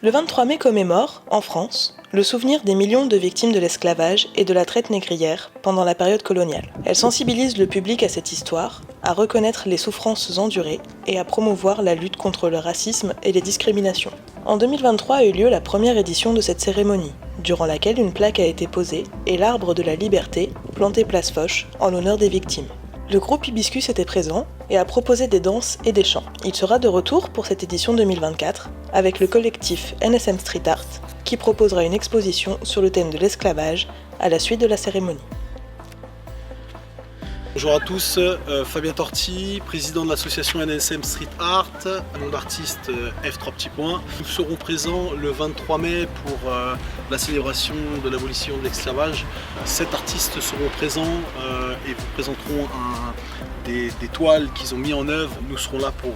Le 23 mai commémore, en France, le souvenir des millions de victimes de l'esclavage et de la traite négrière pendant la période coloniale. Elle sensibilise le public à cette histoire, à reconnaître les souffrances endurées et à promouvoir la lutte contre le racisme et les discriminations. En 2023 a eu lieu la première édition de cette cérémonie, durant laquelle une plaque a été posée et l'arbre de la liberté, planté place Foch, en l'honneur des victimes. Le groupe Hibiscus était présent et a proposé des danses et des chants. Il sera de retour pour cette édition 2024 avec le collectif NSM Street Art qui proposera une exposition sur le thème de l'esclavage à la suite de la cérémonie. Bonjour à tous, Fabien Torti, président de l'association NSM Street Art, nom d'artiste F3 petits points. Nous serons présents le 23 mai pour la célébration de l'abolition de l'esclavage. 7 artistes seront présents et vous présenteront des toiles qu'ils ont mis en œuvre. Nous serons là pour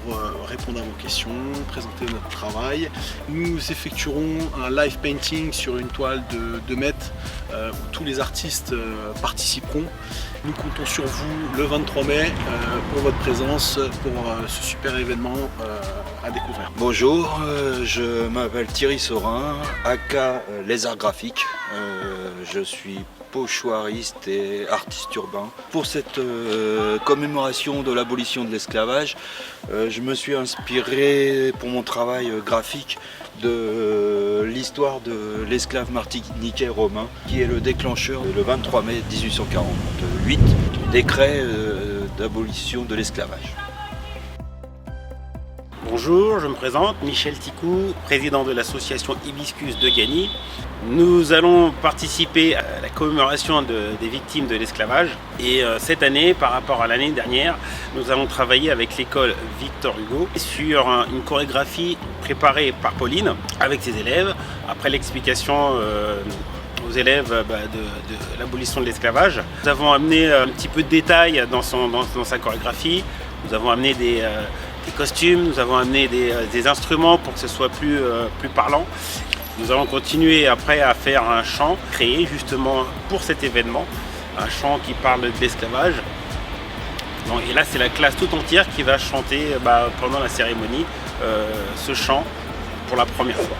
répondre à vos questions, présenter notre travail. Nous effectuerons un live painting sur une toile de 2 mètres où tous les artistes participeront. Nous comptons sur vous le 23 mai pour votre présence pour ce super événement à découvrir. Bonjour, je m'appelle Thierry Saurin, aka Les Arts Graphiques. Je suis pochoiriste et artiste urbain. Pour cette commémoration de l'abolition de l'esclavage, je me suis inspiré pour mon travail graphique de l'histoire de l'esclave martiniquais romain, qui est le déclencheur le 23 mai 1848 du décret d'abolition de l'esclavage. Bonjour, je me présente, Michel Ticou, président de l'association Hibiscus de Gagny. Nous allons participer à la commémoration des victimes de l'esclavage et cette année, par rapport à l'année dernière, nous allons travailler avec l'école Victor Hugo sur une chorégraphie préparée par Pauline avec ses élèves après l'explication aux élèves de l'abolition de l'esclavage. Nous avons amené un petit peu de détails dans sa chorégraphie, nous avons amené des costumes, nous avons amené des instruments pour que ce soit plus parlant. Nous allons continuer après à faire un chant créé justement pour cet événement, un chant qui parle de l'esclavage. Et là c'est la classe tout entière qui va chanter pendant la cérémonie ce chant pour la première fois.